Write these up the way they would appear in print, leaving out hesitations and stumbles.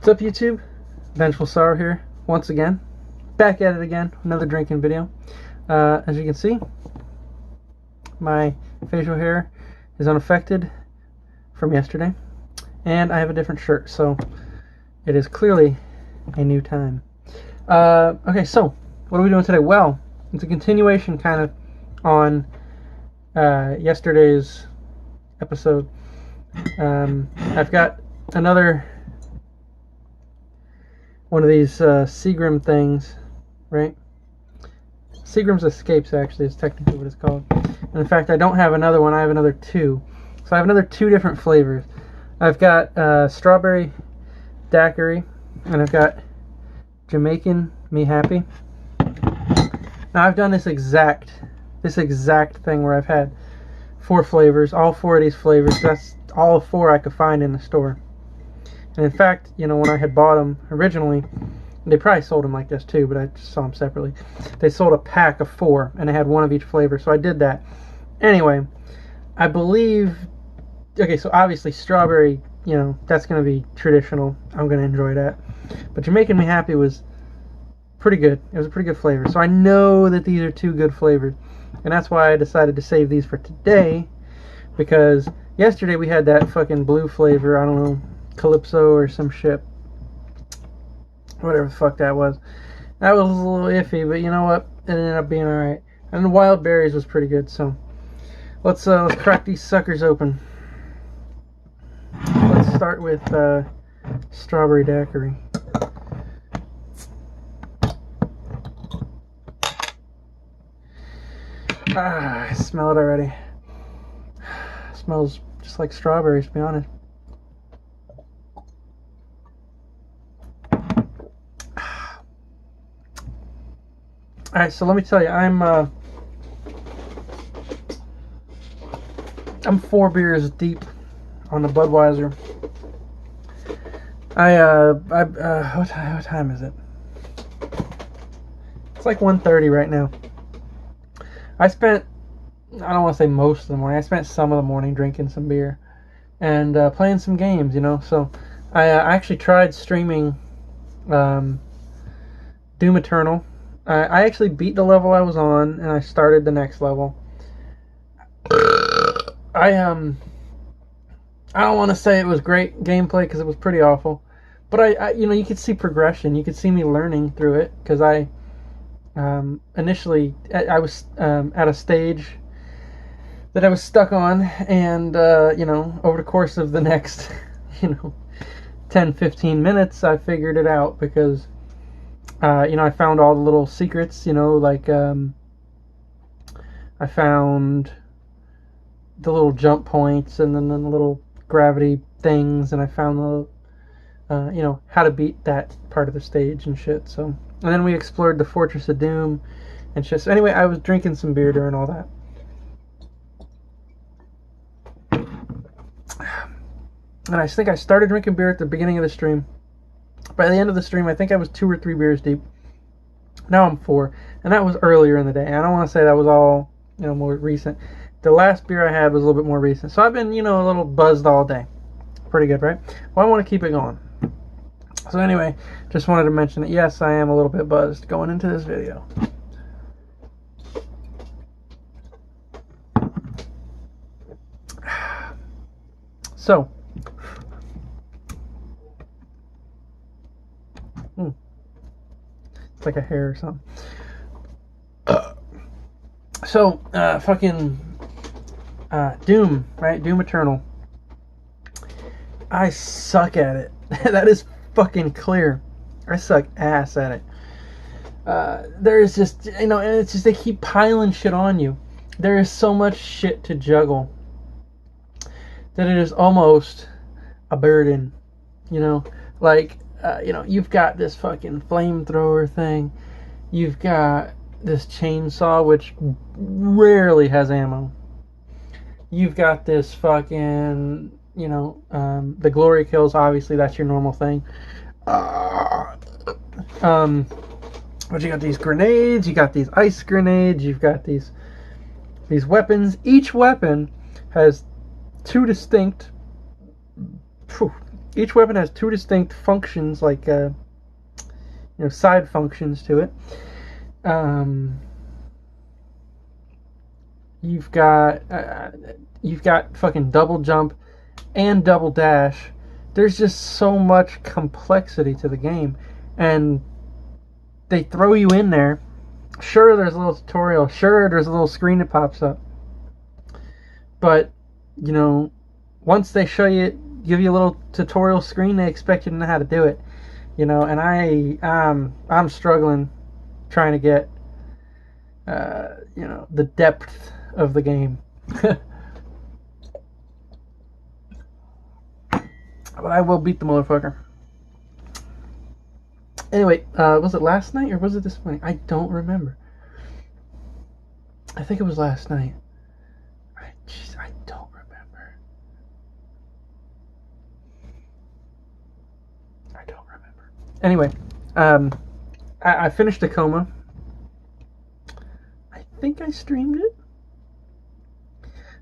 What's up, YouTube? Vengeful Sorrow here once again, back at it again, another drinking video. As you can see, my facial hair is unaffected from yesterday, and I have a different shirt, so it is clearly a new time. Okay, so what are we doing today? Well, it's a continuation kind of on yesterday's episode. I've got another one of these Seagram things, right? Seagram's Escapes, actually, is technically what it's called. And in fact, I don't have another one. I have another two. So I have another two different flavors. I've got strawberry daiquiri, and I've got Jamaican Me Happy. Now I've done this exact thing where I've had four flavors, all four of these flavors. That's all four I could find in the store. And in fact, you know, when I had bought them originally, they probably sold them like this too, but I just saw them separately. They sold a pack of four, and they had one of each flavor, so I did that. Anyway, I believe, okay, so obviously strawberry, you know, that's going to be traditional. I'm going to enjoy that. But Jamaican Me Happy was pretty good. It was a pretty good flavor. So I know that these are two good flavors. And that's why I decided to save these for today, because yesterday we had that fucking blue flavor, I don't know, Calypso or some shit, whatever the fuck that was. That was a little iffy, but you know what, it ended up being alright. And the wild berries was pretty good. So let's crack these suckers open. Let's start with strawberry daiquiri. Ah, I smell it already. It smells just like strawberries, to be honest. Alright, so let me tell you, I'm 4 beers deep on the Budweiser. What time is it? It's like 1:30 right now. I spent, I don't want to say most of the morning, I spent some of the morning drinking some beer and playing some games, you know. So I actually tried streaming Doom Eternal. I actually beat the level I was on, and I started the next level. I don't want to say it was great gameplay, because it was pretty awful, but I you know, you could see progression. You could see me learning through it, because I initially I was at a stage that I was stuck on, and you know, over the course of the next 10-15 minutes I figured it out, because you know, I found all the little secrets, you know, like I found the little jump points, and then the little gravity things, and I found the you know, how to beat that part of the stage and shit. So, and then we explored the Fortress of Doom and shit. So anyway, I was drinking some beer during all that. And I think I started drinking beer at the beginning of the stream. By the end of the stream, I think I was 2 or 3 beers deep. Now I'm 4, and that was earlier in the day. I don't want to say that was all, you know, more recent. The last beer I had was a little bit more recent, so I've been, you know, a little buzzed all day. Pretty good, right? Well, I want to keep it going. So anyway, just wanted to mention that yes, I am a little bit buzzed going into this video. So. It's like a hair or something. So, fucking Doom, right? Doom Eternal. I suck at it. That is fucking clear. I suck ass at it. There is just, you know, and it's just they keep piling shit on you. There is so much shit to juggle that it is almost a burden, you know? Like, you know, you've got this fucking flamethrower thing. You've got this chainsaw, which rarely has ammo. You've got this fucking, you know, the glory kills. Obviously, that's your normal thing. But you got these grenades. You got these ice grenades. You've got these weapons. Each weapon has two distinct Each weapon has two distinct functions, like side functions to it. You've got fucking double jump and double dash. There's just so much complexity to the game, and they throw you in there. Sure, there's a little tutorial. Sure, there's a little screen that pops up. But, once they show you, give you a little tutorial screen, they expect you to know how to do it. And I'm struggling trying to get, the depth of the game. But I will beat the motherfucker. Anyway, was it last night or was it this morning? I don't remember. I think it was last night. I don't remember. I don't remember. Anyway, I finished Tacoma. I think I streamed it.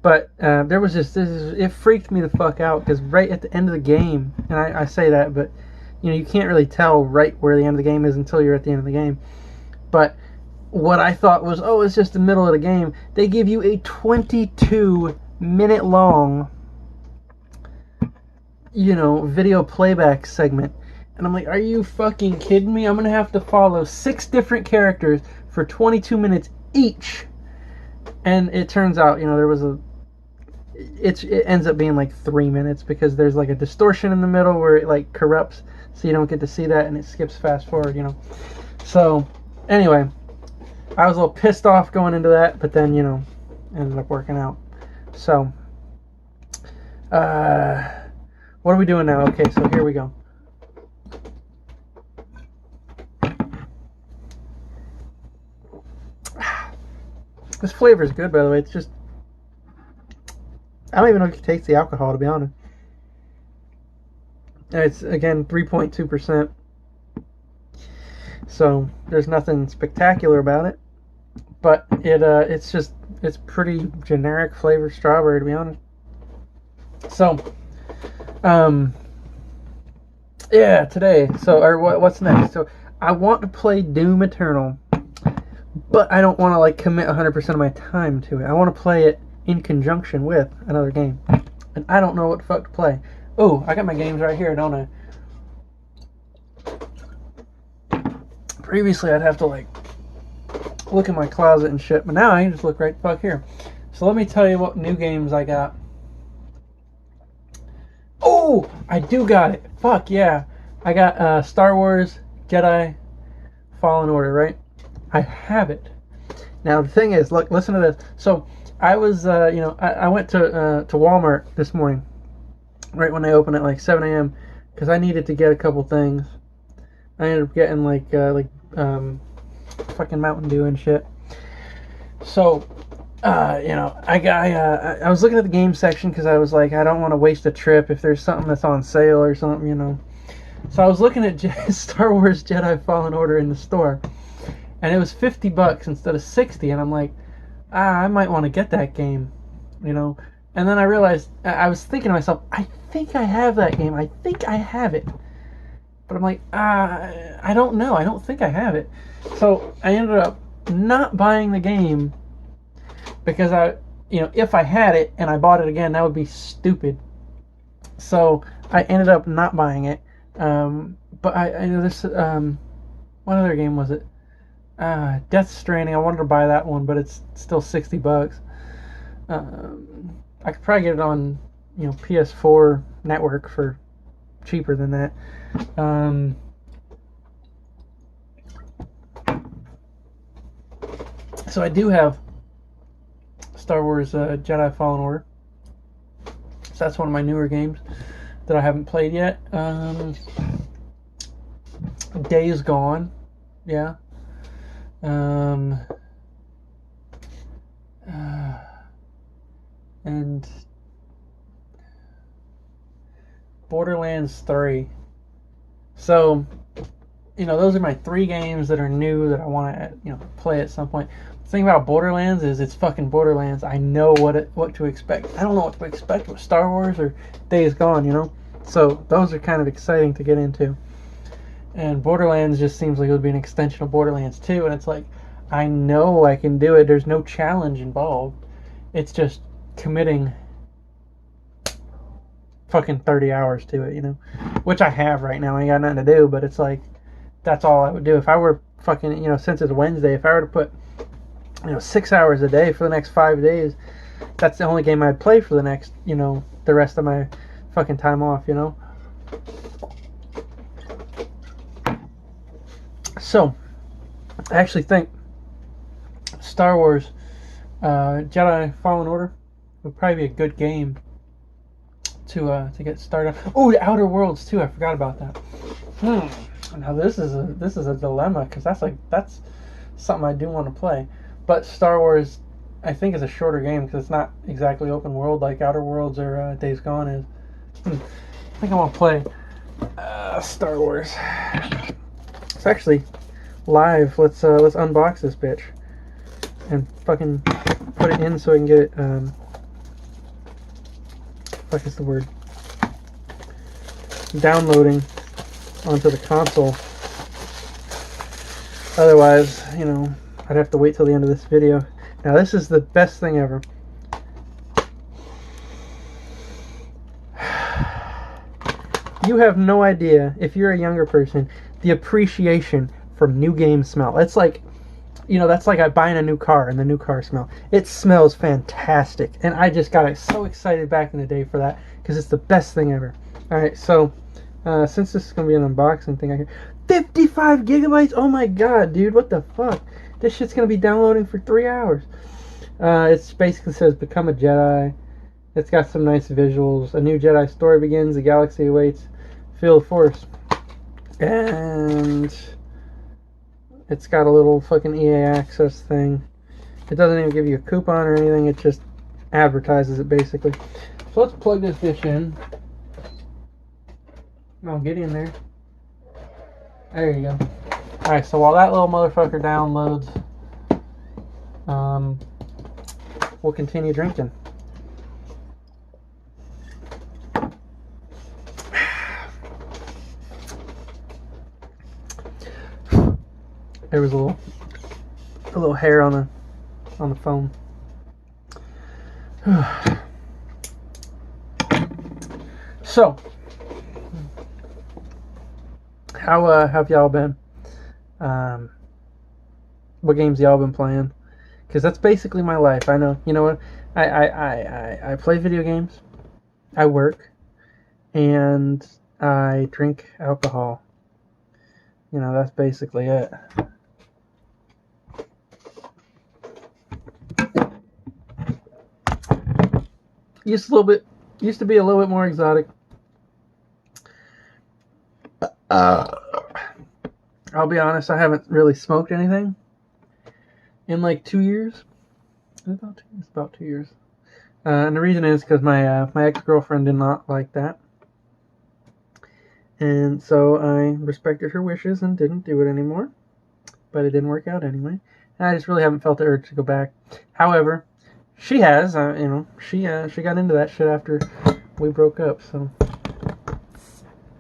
But there was it freaked me the fuck out, because right at the end of the game, and I say that, but you can't really tell right where the end of the game is until you're at the end of the game. But what I thought was, it's just the middle of the game. They give you a 22-minute long, video playback segment. And I'm like, are you fucking kidding me? I'm going to have to follow 6 different characters for 22 minutes each. And it turns out, there was it ends up being like 3 minutes, because there's like a distortion in the middle where it like corrupts, so you don't get to see that, and it skips fast forward, So, anyway, I was a little pissed off going into that, but then, ended up working out. So, what are we doing now? Okay, so here we go. This flavor is good, by the way. It's just, I don't even know if it takes the alcohol, to be honest. And it's, again, 3.2%. So there's nothing spectacular about it, but it's pretty generic flavor strawberry, to be honest. So, yeah, today. So, or what's next? So I want to play Doom Eternal, but I don't want to like commit 100% of my time to it. I want to play it in conjunction with another game, and I don't know what the fuck to play. Oh, I got my games right here, don't I? Previously, I'd have to like look in my closet and shit, but now I can just look right the fuck here. So let me tell you what new games I got. Oh, I do got it. Fuck yeah, I got Star Wars Jedi Fallen Order, right? I have it. Now the thing is, look, listen to this. So I was, I went to Walmart this morning, right when they open at like 7 a.m. because I needed to get a couple things. I ended up getting like fucking Mountain Dew and shit. So, I was looking at the game section because I was like, I don't want to waste a trip if there's something that's on sale or something, So I was looking at Star Wars Jedi Fallen Order in the store, and it was $50 instead of $60, and I'm like, I might want to get that game, And then I realized, I was thinking to myself, I think I have that game. I think I have it. But I'm like, I don't know. I don't think I have it. So I ended up not buying the game because if I had it and I bought it again, that would be stupid. So I ended up not buying it. But I know this, what other game was it? Death Stranding. I wanted to buy that one, but it's still $60. I could probably get it on, PS4 network for cheaper than that. So I do have Star Wars Jedi Fallen Order. So that's one of my newer games that I haven't played yet. Days Gone, yeah. And Borderlands 3. So, those are my 3 games that are new that I want to, play at some point. The thing about Borderlands is it's fucking Borderlands. I know what to expect. I don't know what to expect with Star Wars or Days Gone, So those are kind of exciting to get into. And Borderlands just seems like it would be an extension of Borderlands 2, and it's like, I know I can do it. There's no challenge involved. It's just committing fucking 30 hours to it, you know? Which I have right now. I ain't got nothing to do, but it's like, that's all I would do. If I were fucking, you know, since it's Wednesday, if I were to put, 6 hours a day for the next 5 days, that's the only game I'd play for the next, the rest of my fucking time off, you know? So, I actually think Star Wars Jedi Fallen Order would probably be a good game to get started. Oh, the Outer Worlds too. I forgot about that. Now this is a dilemma, because that's something I do want to play. But Star Wars, I think, is a shorter game because it's not exactly open world like Outer Worlds or Days Gone is. I think I want to play Star Wars. It's actually live. Let's unbox this bitch and fucking put it in so I can get it. Fuck is the word? Downloading onto the console. Otherwise, I'd have to wait till the end of this video. Now this is the best thing ever. You have no idea, if you're a younger person, the appreciation from new game smell. It's like, that's like buying a new car and the new car smell. It smells fantastic. And I just got so excited back in the day for that, because it's the best thing ever. Alright, so, since this is going to be an unboxing thing, I hear 55 gigabytes? Oh my god, dude, what the fuck? This shit's going to be downloading for 3 hours. It basically says, become a Jedi. It's got some nice visuals. A new Jedi story begins. The galaxy awaits. Feel the Force. And it's got a little fucking EA access thing. It doesn't even give you a coupon or anything. It just advertises it, basically. So let's plug this bitch in. Oh, get in there. There you go. Alright, so while that little motherfucker downloads, we'll continue drinking. There was a little hair on the phone. So, how have y'all been? What games y'all been playing? Because that's basically my life. I know. You know what? I play video games. I work, and I drink alcohol. That's basically it. Used to be a little bit more exotic. I'll be honest, I haven't really smoked anything in like 2 years. About 2 years. And the reason is because my ex-girlfriend did not like that. And so I respected her wishes and didn't do it anymore. But it didn't work out anyway. And I just really haven't felt the urge to go back. However, she has, she got into that shit after we broke up, so.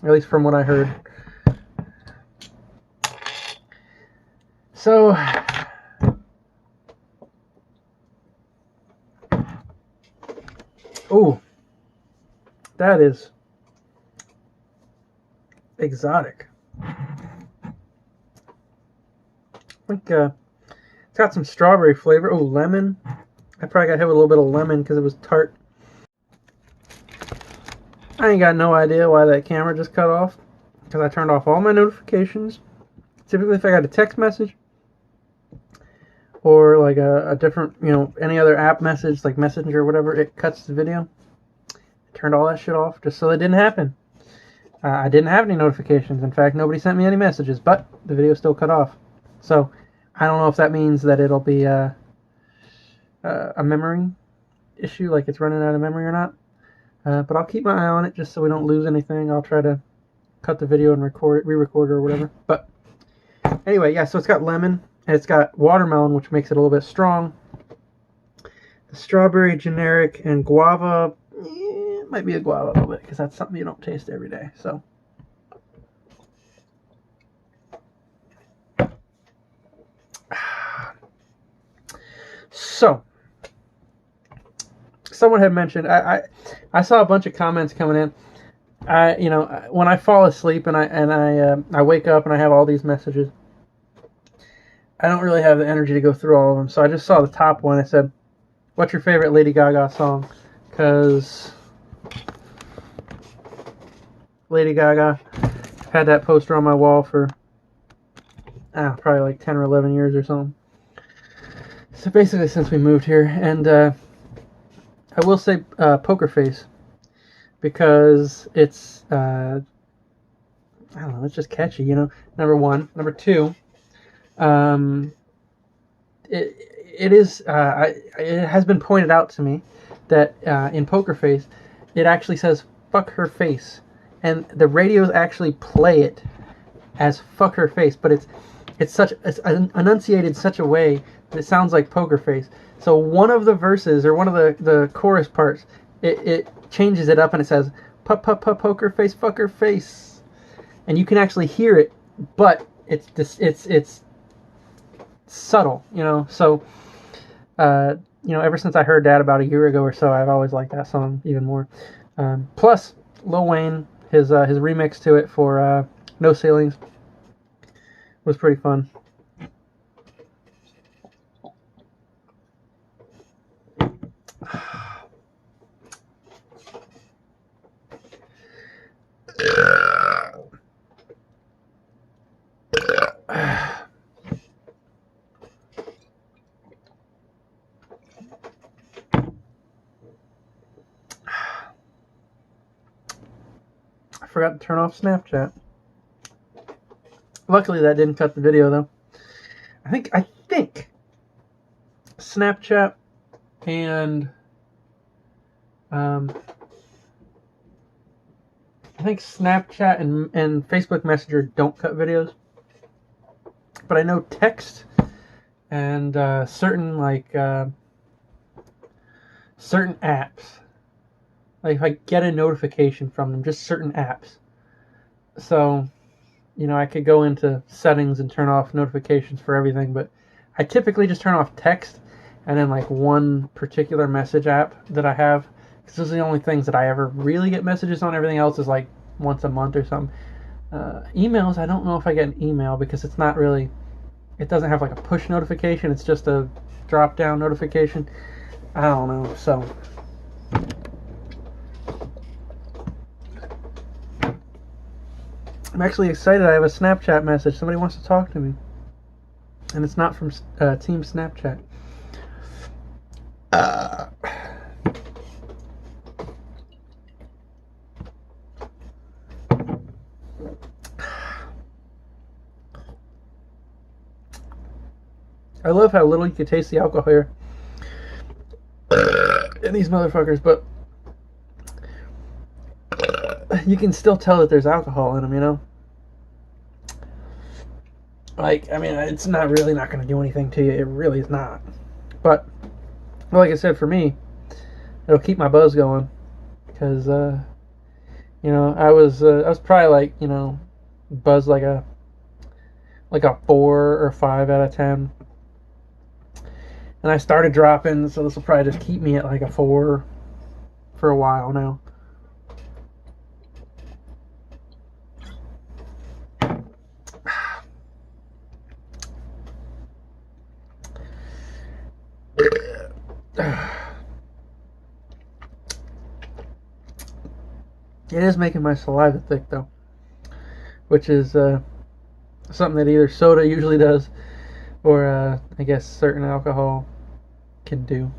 At least from what I heard. So, ooh, that is exotic. I think it's got some strawberry flavor. Oh, lemon. I probably got hit with a little bit of lemon because it was tart. I ain't got no idea why that camera just cut off, because I turned off all my notifications. Typically, if I got a text message or like a different, any other app message like Messenger or whatever, it cuts the video. I turned all that shit off just so it didn't happen. I didn't have any notifications. In fact, nobody sent me any messages, but the video still cut off. So I don't know if that means that it'll be a memory issue, like it's running out of memory or not. But I'll keep my eye on it just so we don't lose anything. I'll try to cut the video and re-record it or whatever. But anyway, yeah, so it's got lemon, and it's got watermelon, which makes it a little bit strong. The strawberry, generic, and guava, it might be a guava a little bit because that's something you don't taste every day. So. So, someone had mentioned, I saw a bunch of comments coming in. When I fall asleep and I wake up and I have all these messages, I don't really have the energy to go through all of them. So I just saw the top one. It said, "What's your favorite Lady Gaga song?" Because Lady Gaga, I've had that poster on my wall for probably like 10 or 11 years or something. So basically since we moved here. And I will say Poker Face, because it's I don't know, it's just catchy, number one. Number two, it has been pointed out to me that in Poker Face it actually says "fuck her face," and the radios actually play it as "fuck her face," but it's enunciated in such a way that it sounds like Poker Face. So one of the verses, or one of the chorus parts, it changes it up and it says "poker face, fucker face," and you can actually hear it, but it's subtle, So, ever since I heard that about a year ago or so, I've always liked that song even more. Plus, Lil Wayne, his remix to it for No Ceilings was pretty fun. I forgot to turn off Snapchat. Luckily that didn't cut the video though. I think Snapchat and and Facebook Messenger don't cut videos, but I know text and certain certain apps, like if I get a notification from them, just certain apps. So, I could go into settings and turn off notifications for everything, but I typically just turn off text and then like one particular message app that I have, because those are the only things that I ever really get messages on. Everything else is like once a month or something. Emails, I don't know if I get an email because it doesn't have like a push notification. It's just a drop down notification. I don't know. So I'm actually excited. I have a Snapchat message. Somebody wants to talk to me, and it's not from Team Snapchat. I love how little you can taste the alcohol here in these motherfuckers, but you can still tell that there's alcohol in them, Like, I mean, it's not really not going to do anything to you. It really is not. But, like I said, for me, it'll keep my buzz going. Because, I was probably like, buzzed like a 4 or 5 out of 10. And I started dropping, so this will probably just keep me at like a 4 for a while now. It is making my saliva thick though, which is something that either soda usually does, or I guess certain alcohol can do.